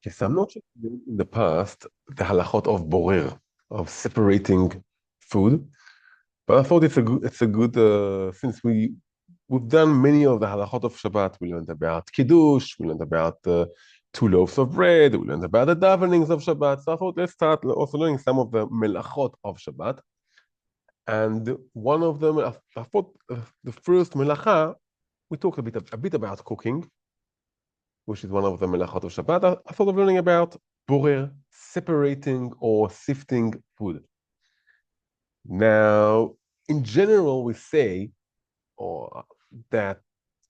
Yes, I'm not sure in the past the halachot of borer, of separating food, but I thought it's a good since we've done many of the halachot of Shabbat. We learned about kiddush, we learned about two loaves of bread, we learned about the davenings of Shabbat. So I thought let's start also learning some of the melachot of Shabbat. And one of them, I thought the first melacha, we talked a bit about cooking, which is one of the melachot of Shabbat. I thought of learning about borer, separating or sifting food. Now, in general, we say that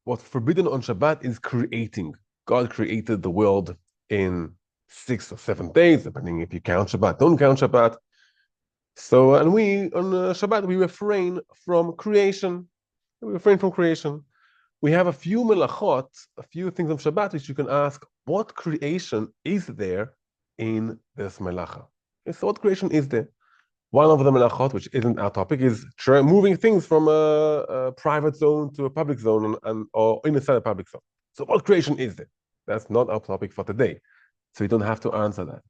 what's forbidden on Shabbat is creating. God created the world in 6 or 7 days, depending if you count Shabbat, don't count Shabbat. So, and we, on Shabbat, we refrain from creation. We refrain from creation. We have a few melachot, a few things of Shabbat, which you can ask, what creation is there in this melacha? So what creation is there? One of the melachot, which isn't our topic, is moving things from a private zone to a public zone or inside a public zone. So what creation is there? That's not our topic for today. So you don't have to answer that.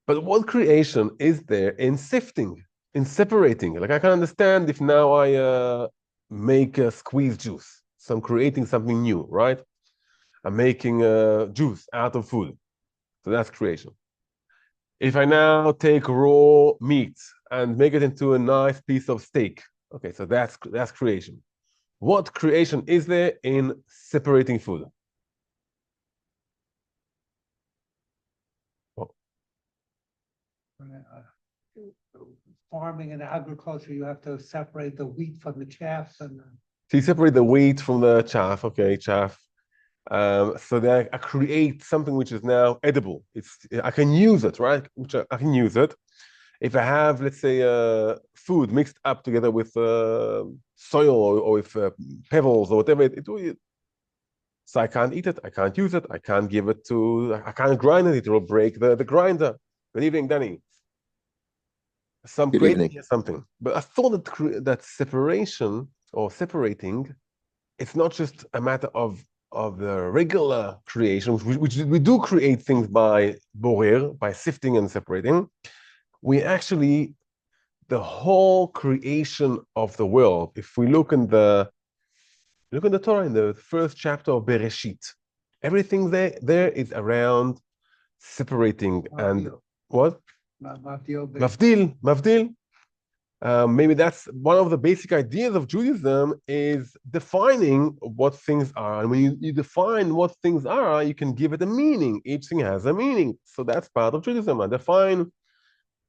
But what creation is there in sifting, in separating? Like I can understand if now I make a squeeze juice. So I'm creating something new, right? I'm making juice out of food. So that's creation. If I now take raw meat and make it into a nice piece of steak, okay, so that's creation. What creation is there in separating food? Farming and agriculture, you have to separate the wheat from the chaff. And So you separate the wheat from the chaff, okay, chaff. So that I create something which is now edible. I can use it, right? Which I can use it. If I have, let's say, food mixed up together with soil or with pebbles or whatever, so I can't eat it, I can't use it, I can't give it to, I can't grind it, it will break the grinder. Good evening, Danny. Some Good creating evening. something. But I thought that separation or separating, it's not just a matter of the regular creation, which we do create things by borer, by sifting and separating. We actually, the whole creation of the world, if we look in the Torah, in the first chapter of Bereshit, everything there is around separating and what? Mavdil. Maybe that's one of the basic ideas of Judaism is defining what things are. And when you define what things are, you can give it a meaning. Each thing has a meaning. So that's part of Judaism. I define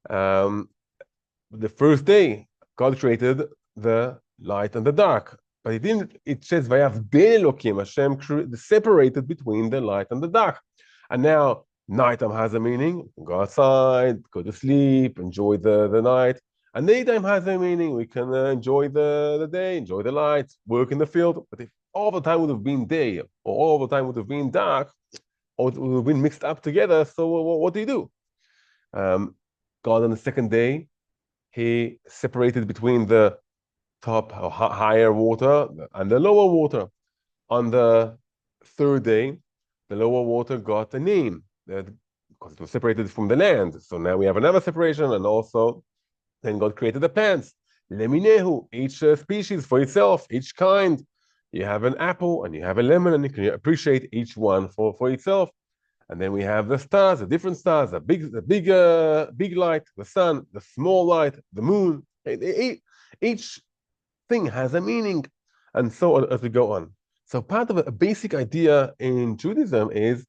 the first day, God created the light and the dark. But it didn't, it says, Vayavdel Elokim, Hashem separated between the light and the dark. And now nighttime has a meaning. Go outside, go to sleep, enjoy the night. And daytime has a meaning. We can enjoy the day, enjoy the light, work in the field. But if all the time would have been day, or all the time would have been dark, or it would have been mixed up together, so what do you do? God on the second day, he separated between the top or higher water and the lower water. On the third day, the lower water got a name because it was separated from the land. So now we have another separation, and also then God created the plants. Leminehu, each species for itself, each kind. You have an apple and you have a lemon, and you can appreciate each one for itself. And then we have the stars, the different stars, the big light, the sun, the small light, the moon. Each thing has a meaning, and so on as we go on. So part of a basic idea in Judaism is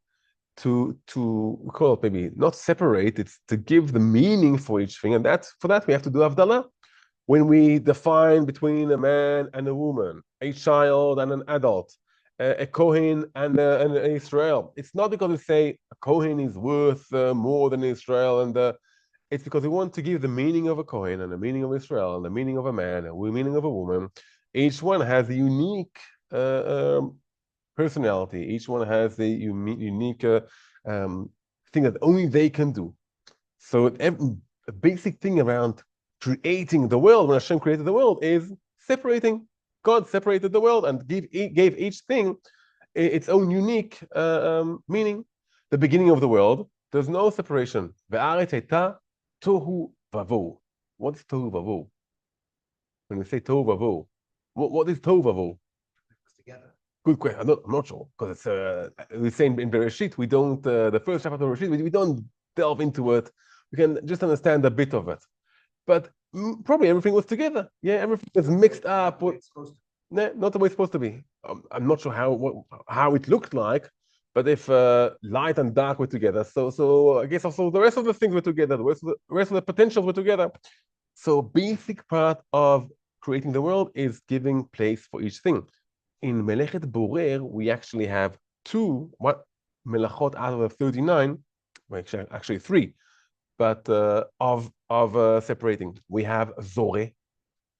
to we call it maybe not separate, it's to give the meaning for each thing, and for that we have to do Havdalah. When we define between a man and a woman, a child and an adult, a Kohen and an Israel, it's not because we say a Kohen is worth more than Israel, and it's because we want to give the meaning of a Kohen and the meaning of Israel and the meaning of a man and the meaning of a woman. Each one has a unique personality. Each one has the unique thing that only they can do. So a basic thing around creating the world, when Hashem created the world, is separating. God separated the world and gave each thing its own unique meaning. the beginning of the world, there's no separation. Ve'aretz hayta tohu vavohu. What is tohu vavohu? When we say tohu vavohu, what is tohu vavohu? Together. Good question. I'm not sure because it's we say in Bereshit we don't the first chapter of Bereshit we don't delve into it. We can just understand a bit of it, but probably everything was together. Yeah, everything is mixed up. No, not the way it's supposed to be. I'm not sure how it looked like, but if light and dark were together, so I guess also the rest of the things were together. The rest of the potentials were together. So basic part of creating the world is giving place for each thing. In Melechet Borer, we actually have two melachot out of the 39, well, actually three, but of separating. We have Zoreh.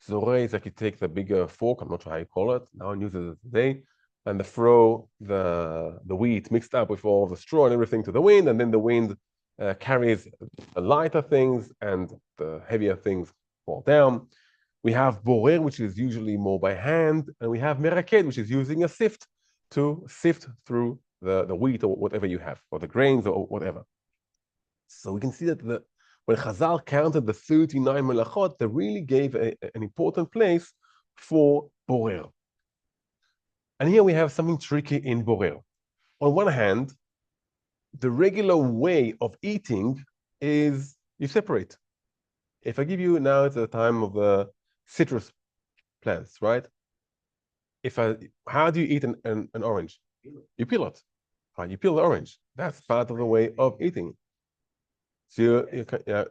Zoreh is like you take the bigger fork, I'm not sure how you call it, now one uses it today, and throw the wheat mixed up with all the straw and everything to the wind, and then the wind carries the lighter things and the heavier things fall down. We have borer, which is usually more by hand, and we have meraked, which is using a sift to sift through the wheat or whatever you have, or the grains or whatever. So we can see that when Chazal counted the 39 melachot, they really gave an important place for borer. And here we have something tricky in borer. On one hand, the regular way of eating is you separate. If I give you now, it's the time of the citrus plants, right? How do you eat an orange? You peel it. Right? You peel the orange. That's part of the way of eating. So yeah,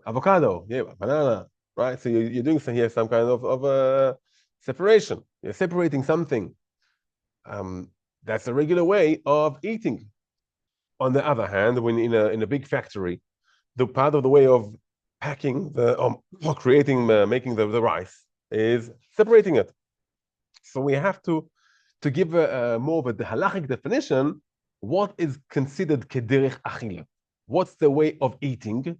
avocado, yeah, banana, right? So you're doing some kind of separation. You're separating something. That's the regular way of eating. On the other hand, when in a big factory, the part of the way of packing or creating, making the rice is separating it. So we have to give more of a halachic definition. What is considered kederech achila? What's the way of eating,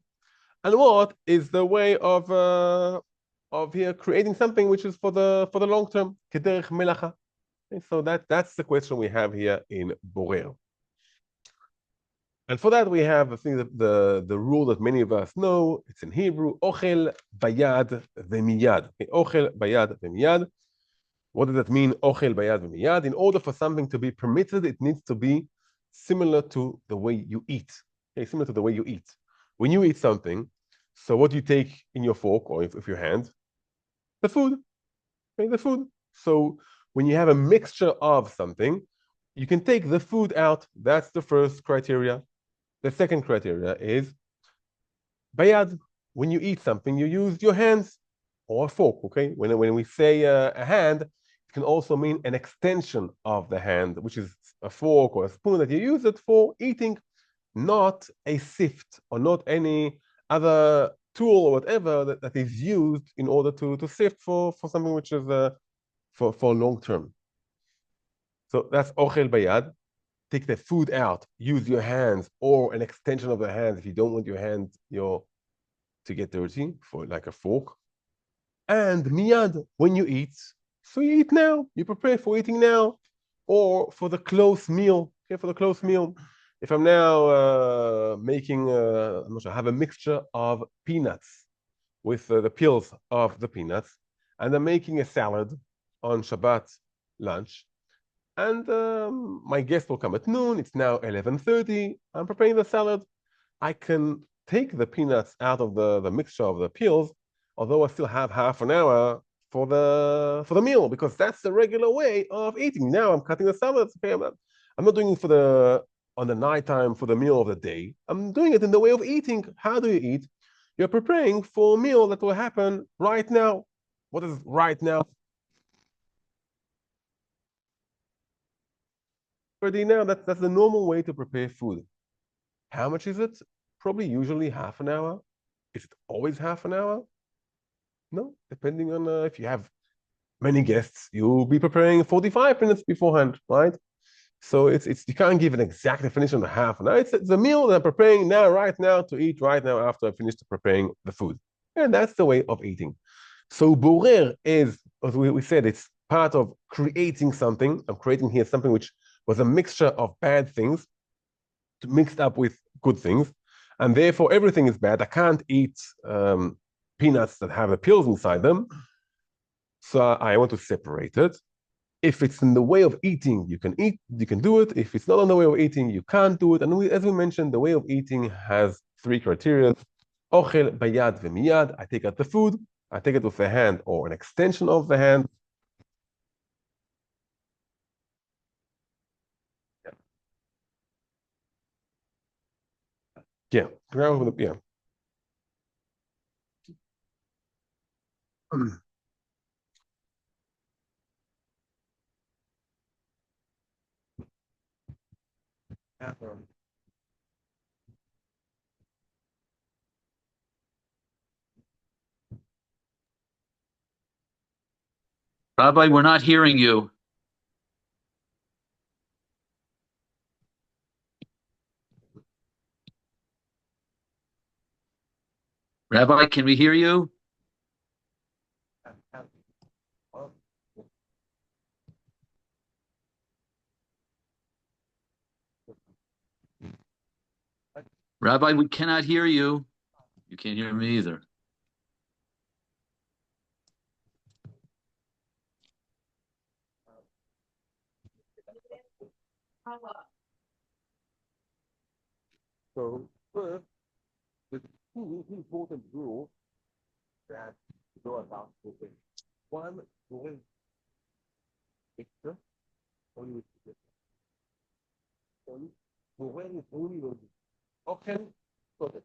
and what is the way of here creating something which is for the long term, kederech melacha? Okay, so that's the question we have here in borer. And for that, we have the rule that many of us know. It's in Hebrew, ochel bayad v'miyad. Okay, ochel bayad v'miyad. What does that mean, ochel bayad v'miyad? In order for something to be permitted, it needs to be similar to the way you eat. Okay, similar to the way you eat. When you eat something, so what do you take in your fork or if your hand? The food. Okay, the food. So when you have a mixture of something, you can take the food out. That's the first criteria. The second criteria is bayad. When you eat something, you use your hands or a fork. Okay, when we say a hand, it can also mean an extension of the hand, which is a fork or a spoon that you use it for eating, not a sift or not any other tool or whatever that is used in order to sift for something which is for long term. So that's ochel bayad. Take the food out, use your hands or an extension of the hands if you don't want your hand to get dirty, for like a fork. And miyad, when you eat, so you eat now, you prepare for eating now, or for the close meal. Okay, for the close meal. If I'm now making, I'm not sure, I have a mixture of peanuts with the peels of the peanuts, and I'm making a salad on Shabbat lunch. And my guest will come at noon. It's now 11:30. I'm preparing the salad. I can take the peanuts out of the mixture of the peels, although I still have half an hour for the meal, because that's the regular way of eating. Now I'm cutting the salad. Okay, I'm not doing it on the nighttime for the meal of the day. I'm doing it in the way of eating. How do you eat? You're preparing for a meal that will happen right now. What is right now? Already now, that's the normal way to prepare food. How much is it? Probably usually half an hour. Is it always half an hour? No, depending on if you have many guests, you'll be preparing 45 minutes beforehand, right? So it's you can't give an exact definition of half an hour. It's a meal that I'm preparing now, right now, to eat right now after I finish preparing the food. And that's the way of eating. So borer is, as we said, it's part of creating something. I'm creating here something which was a mixture of bad things. mixed up with good things, and therefore everything is bad. I can't eat peanuts that have the pills inside them, so I want to separate it. If it's in the way of eating, you can eat, you can do it. If it's not on the way of eating, you can't do it. And as we mentioned, the way of eating has three criteria. Ochel, bayad, v'miyad. I take out the food, I take it with the hand or an extension of the hand. Yeah, yeah. Rabbi, we're not hearing you. Rabbi, can we hear you? Rabbi, we cannot hear you. You can't hear me either. So first, the two important rules that you know about cooking. One, boil mixture, only with the boil is only with okay, so that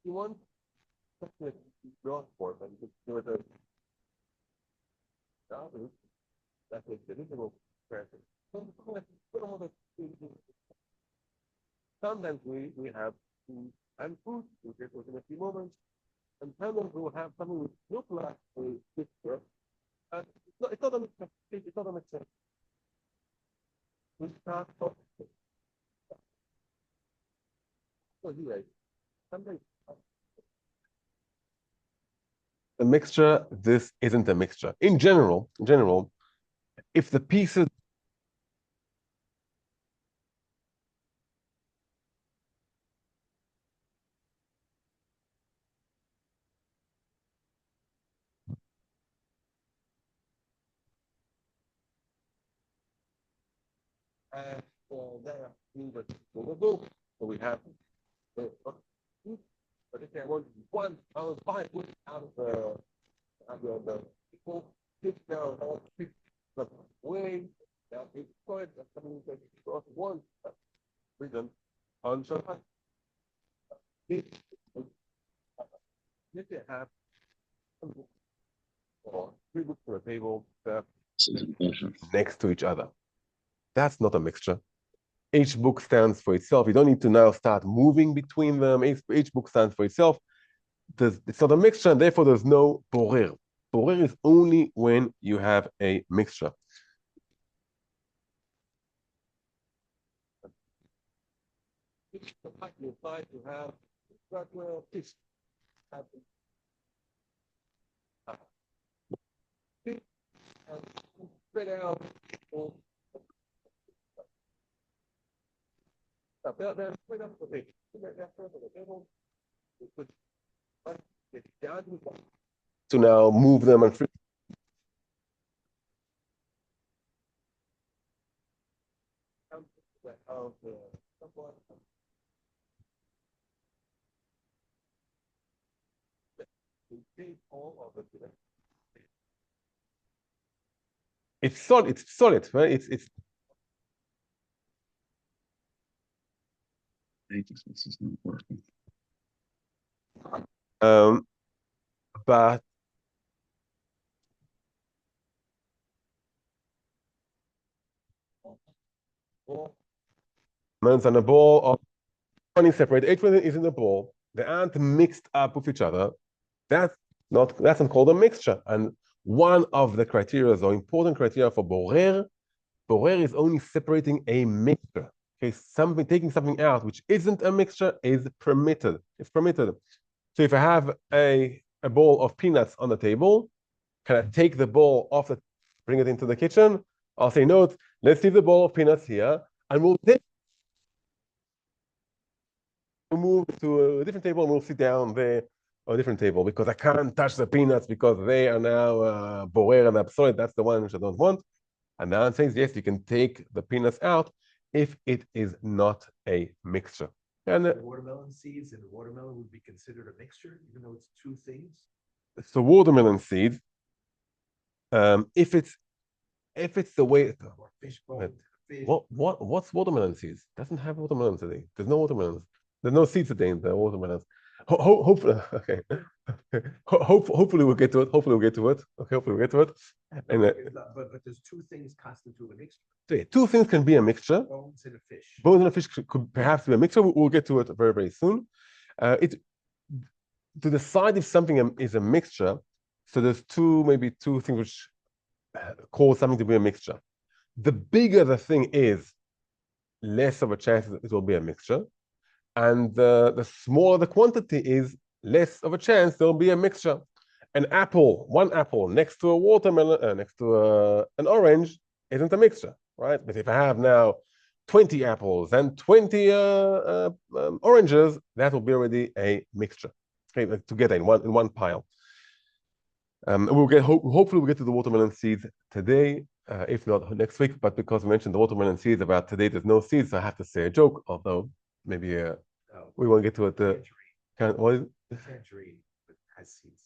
you want something that you draw for, but you do it as that's a deliverable present. Sometimes we have food and fruit, we'll get within a few moments, and sometimes we'll have something which looks like a picture. It's not a mixture. It's not a mixture. We start off. So anyway, sometimes a mixture, this isn't a mixture. In general, if the pieces and there so we have but if I want one out of five out of the people sit down all six the way that it's quite something that cross one reason on Shabbat. If they have or three books on a table next to each other, that's not a mixture. Each book stands for itself. You don't need to now start moving between them. Each book stands for itself. It's not a mixture, and therefore there's no borer. Borer is only when you have a mixture. You try to have fish. And spread out. To now move them and it's solid, right? It's This is not working. but man's on a ball of 20 separate. Each one is in the ball. They aren't mixed up with each other. That's not called a mixture. And one of the criteria, or important criteria for borer is only separating a mixture. Okay, taking something out which isn't a mixture is permitted. It's permitted. So if I have a bowl of peanuts on the table, can I take the bowl off bring it into the kitchen? I'll say, no, let's leave the bowl of peanuts here, and we'll take we'll move to a different table and we'll sit down there on a different table because I can't touch the peanuts because they are now borer and absolute. That's the one which I don't want. And the answer is yes, you can take the peanuts out if it is not a mixture. And The watermelon seeds and watermelon would be considered a mixture, even though it's two things? so watermelon seeds, if it's the way, Or fish bone, fish. what's watermelon seeds? Doesn't have watermelon today. There's no watermelons. There's no seeds today in the watermelons. Hopefully, okay. Hopefully we'll get to it. Hopefully we'll get to it. Okay, hopefully we'll get to it. And But there's two things constitute a mixture, so two things can be a mixture. bones and a fish. Bones and a fish could perhaps be a mixture. We'll get to it very, very soon. To decide if something is a mixture, so there's maybe two things which cause something to be a mixture. The bigger the thing is, less of a chance it will be a mixture. And the smaller the quantity is, less of a chance there'll be a mixture. One apple next to a watermelon, next to an orange, isn't a mixture, right? But if I have now 20 apples and 20 oranges, that will be already a mixture, okay, together in one pile. Hopefully we'll get to the watermelon seeds today, if not next week. But because we mentioned the watermelon seeds about today, there's no seeds, so I have to say a joke. Although maybe we won't get to it. What is it? Tangerine, but has seeds.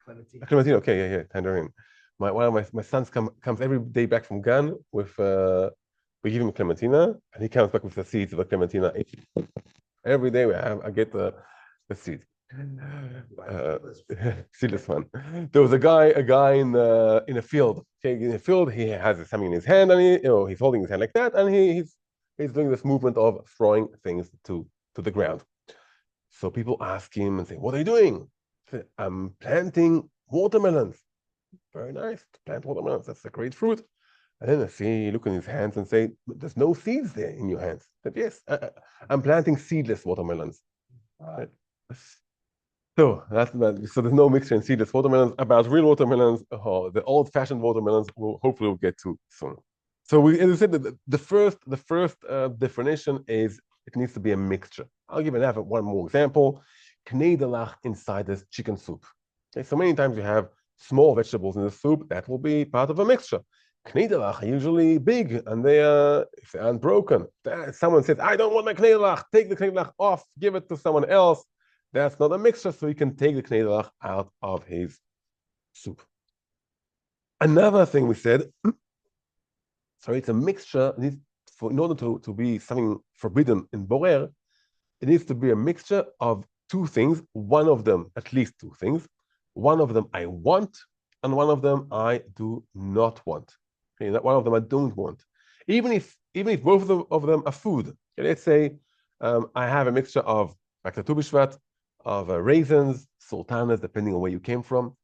Clementine. Clementine. Okay, yeah, tangerine. One of my sons comes every day back from Gan with we give him clementina, and he comes back with the seeds of the clementina. Every day I get the seeds. Seedless one. There was a guy in a field. Okay, in a field, he has something in his hand, and he's holding his hand like that, and he's doing this movement of throwing things to the ground. So people ask him and say, "What are you doing?" He said, "I'm planting watermelons." Very nice, plant watermelons. That's a great fruit. And then I see, look in his hands and say, "There's no seeds there in your hands." I said, "Yes, I'm planting seedless watermelons." So so there's no mixture in seedless watermelons. About real watermelons, the old-fashioned watermelons, hopefully we'll get to soon. So as I said, the first definition is it needs to be a mixture. I'll give one more example. Knedelach inside this chicken soup. Okay, so many times you have small vegetables in the soup that will be part of a mixture. Knedelach are usually big and they aren't broken. Someone says, "I don't want my knedelach. Take the knedelach off. Give it to someone else." That's not a mixture, so you can take the knedelach out of his soup. Another thing we said, sorry, it's a mixture. In order to be something forbidden in borer, it needs to be a mixture of two things. One of them, at least two things. One of them I want, and one of them I do not want. Okay, one of them I don't want. Even if both of them are food. Okay, let's say I have a mixture of, like the Tu B'Shvat, of raisins, sultanas, depending on where you came from.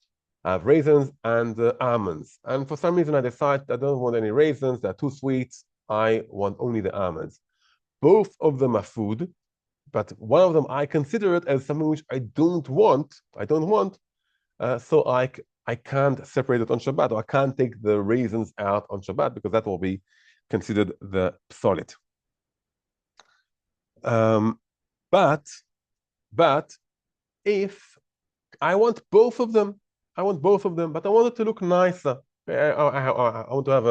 I have raisins and almonds. And for some reason, I decide I don't want any raisins. They're too sweet. I want only the almonds. Both of them are food, but one of them I consider it as something which I don't want. So I can't separate it on Shabbat, or I can't take the raisins out on Shabbat because that will be considered the psolit. But if I want both of them, but I want it to look nicer. I want to have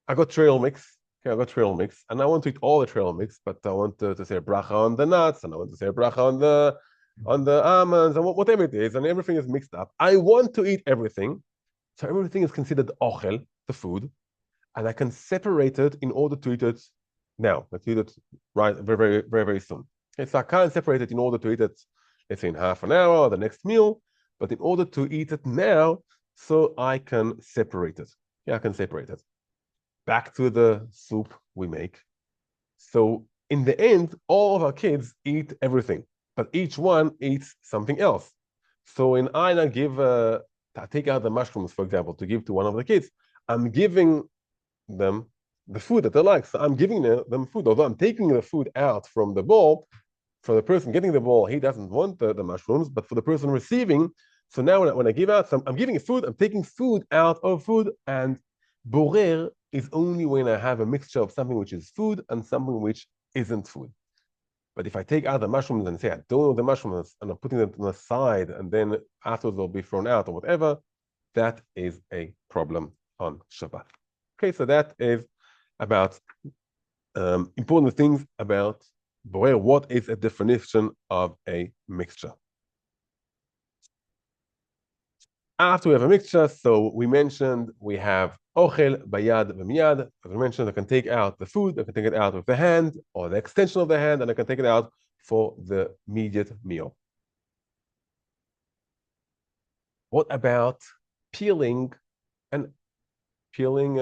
I got trail mix. Okay, I got trail mix, and I want to eat all the trail mix, but I want to say a bracha on the nuts, and I want to say a bracha on the almonds, and whatever it is, and everything is mixed up. I want to eat everything, so everything is considered ochel, the food, and I can separate it in order to eat it now. Let's eat it right very, very, very, very soon. Okay, so I can't separate it in order to eat it, let's say in half an hour or the next meal, but in order to eat it now, so I can separate it. Yeah, I can separate it. Back to the soup we make. So in the end, all of our kids eat everything, but each one eats something else. So when I take out the mushrooms, for example, to give to one of the kids, I'm giving them the food that they like. So I'm giving them food, although I'm taking the food out from the bowl. For the person getting the bowl, he doesn't want the mushrooms, but for the person receiving, so now when I give out some, I'm giving food, I'm taking food out of food, and borer is only when I have a mixture of something which is food and something which isn't food. But if I take out the mushrooms and say I don't want the mushrooms and I'm putting them on the side and then afterwards they'll be thrown out or whatever, that is a problem on Shabbat. Okay, so that is about important things about borer. What is a definition of a mixture? After we have a mixture, so we mentioned we have ochel, bayad, v'miyad. As we mentioned, I can take out the food, I can take it out with the hand or the extension of the hand, and I can take it out for the immediate meal. What about peeling and peeling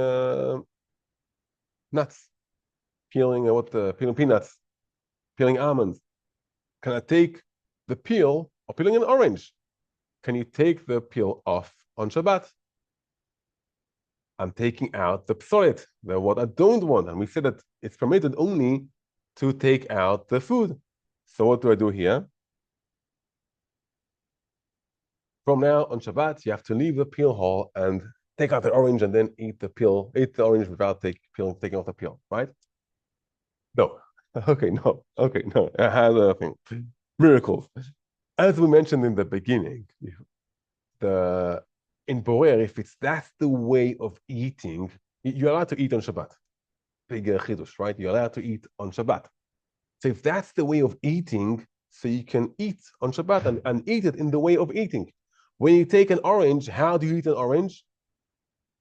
nuts? Peeling peeling peanuts, peeling almonds. Can I take the peel or peeling an orange? Can you take the peel off on Shabbat? I'm taking out the psolet, what I don't want. And we said that it's permitted only to take out the food. So what do I do here? From now on Shabbat, you have to leave the peel hole and take out the orange and then eat the orange without taking off the peel, right? No. Okay, no. Okay, no. I had a thing. Miracles. As we mentioned in the beginning, in borer, if that's the way of eating, you're allowed to eat on Shabbat. Big chidush, right? You're allowed to eat on Shabbat. So if that's the way of eating, so you can eat on Shabbat and eat it in the way of eating. When you take an orange, how do you eat an orange?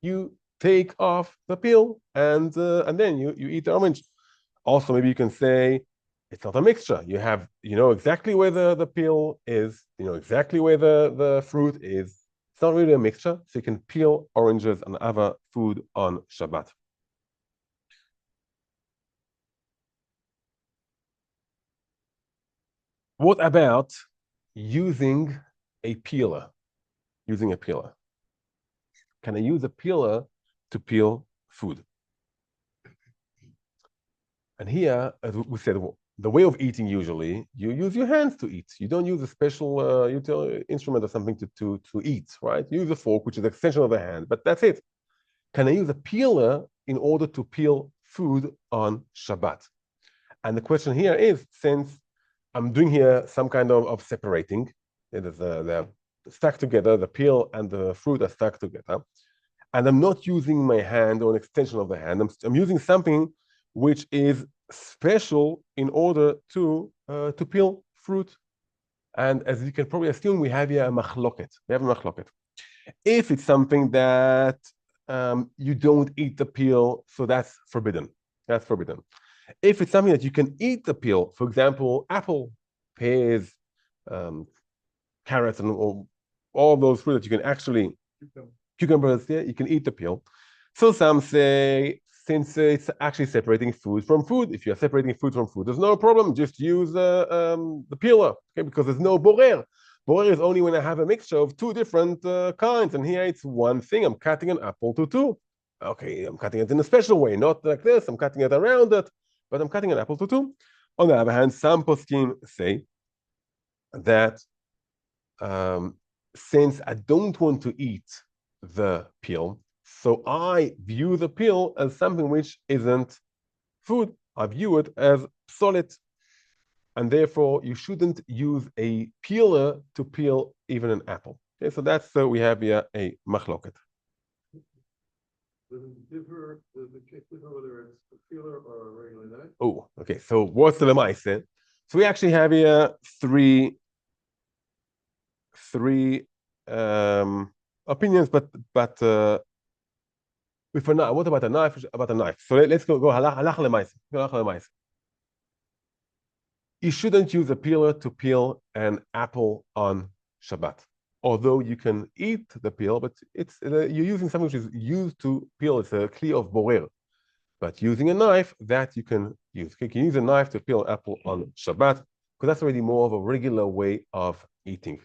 You take off the peel and then you eat the orange. Also, maybe you can say it's not a mixture. You know exactly where the peel is, you know exactly where the fruit is. It's not really a mixture, so you can peel oranges and other food on Shabbat. What about using a peeler? Using a peeler. Can I use a peeler to peel food? And here, as we said, the way of eating usually, you use your hands to eat. You don't use a special instrument or something to eat, right? You use a fork, which is an extension of the hand, but that's it. Can I use a peeler in order to peel food on Shabbat? And the question here is, since I'm doing here some kind of separating, they're stuck together, the peel and the fruit are stuck together, and I'm not using my hand or an extension of the hand, I'm using something which is special in order to peel fruit. And as you can probably assume, we have here a machloket. We have a machloket. If it's something that you don't eat the peel, so that's forbidden. That's forbidden. If it's something that you can eat the peel, for example, apple, pears, carrots, and all those fruit that you can actually, cucumbers, yeah, you can eat the peel. So some say, since it's actually separating food from food, if you're separating food from food, there's no problem. Just use the peeler, okay? Because there's no borer. Borer is only when I have a mixture of two different kinds, and here it's one thing. I'm cutting an apple to two. Okay, I'm cutting it in a special way, not like this. I'm cutting it around it, but I'm cutting an apple to two. On the other hand, some poskim say that since I don't want to eat the peel, so I view the peel as something which isn't food. I view it as solid. And therefore, you shouldn't use a peeler to peel even an apple. Okay, so that's we have here a machloket. Does it differ whether it's a peeler or a regular knife? Oh, okay. So what's the lemaise? So we actually have here three opinions, but with a knife. What about a knife? About a knife. So let's go halach lemaise. You shouldn't use a peeler to peel an apple on Shabbat. Although you can eat the peel, but it's you're using something which is used to peel. It's a kli of borer. But using a knife, that you can use. Okay, you can use a knife to peel an apple on Shabbat, because that's already more of a regular way of eating.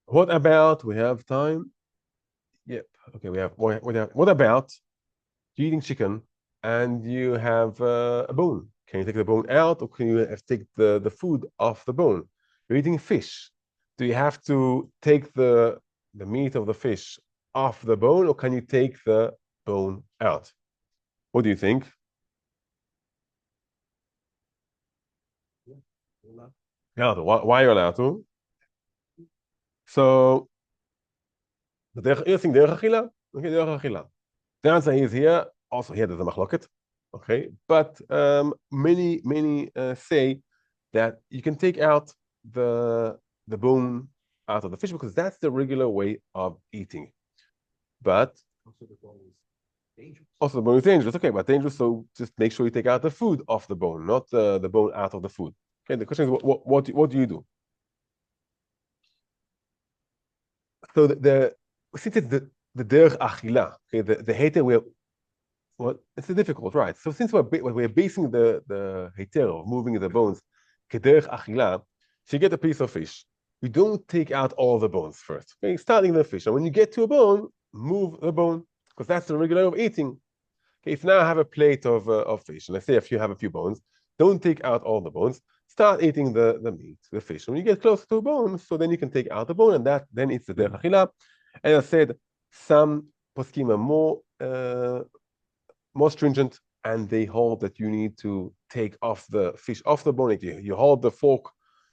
What about, we have time? Yep. Okay, we have, what about you're eating chicken and you have a bone? Can you take the bone out, or can you take the food off the bone? You're eating fish. Do you have to take the meat of the fish off the bone, or can you take the bone out? What do you think? Yeah, why you're allowed to? So, you're דרך אכילה? Okay, דרך אכילה. The answer is here, also here there's a machloket, okay? But many say that you can take out the bone out of the fish because that's the regular way of eating. But also the bone is dangerous, okay, but dangerous, so just make sure you take out the food off the bone, not the bone out of the food. Okay, the question is what do you do? So since it's the derech achila, okay, the heter well, it's difficult, right? So since we're basing the heter of moving the bones kederech achila, so you get a piece of fish. You don't take out all the bones first. Okay, starting the fish, and when you get to a bone, move the bone because that's the regular way of eating. Okay, if now I have a plate of fish, and let's say if you have a few bones, don't take out all the bones. Start eating the meat, the fish. When you get close to a bone, so then you can take out the bone, and then it's the derech achila. As I said, some poskim are more stringent, and they hold that you need to take off the fish off the bone. You hold the fork,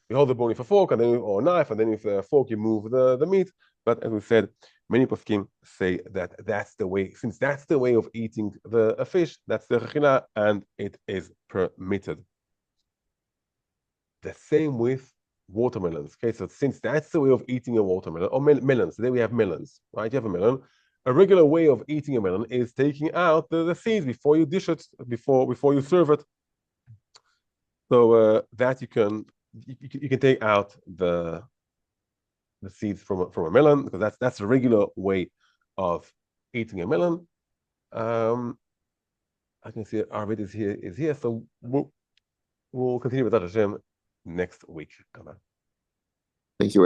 you hold the bone with a fork, and then or a knife, and then with a fork you move the meat. But as we said, many poskim say that that's the way, since that's the way of eating a fish, that's the chachila, and it is permitted. The same with watermelons. Okay, so since that's the way of eating a watermelon, or melons, today we have melons, right? You have a melon. A regular way of eating a melon is taking out the seeds before you dish it, before you serve it. So that you can take out the seeds from a melon because that's a regular way of eating a melon. I can see Arvid is here. So we'll continue with that Hashem next week. Thank you,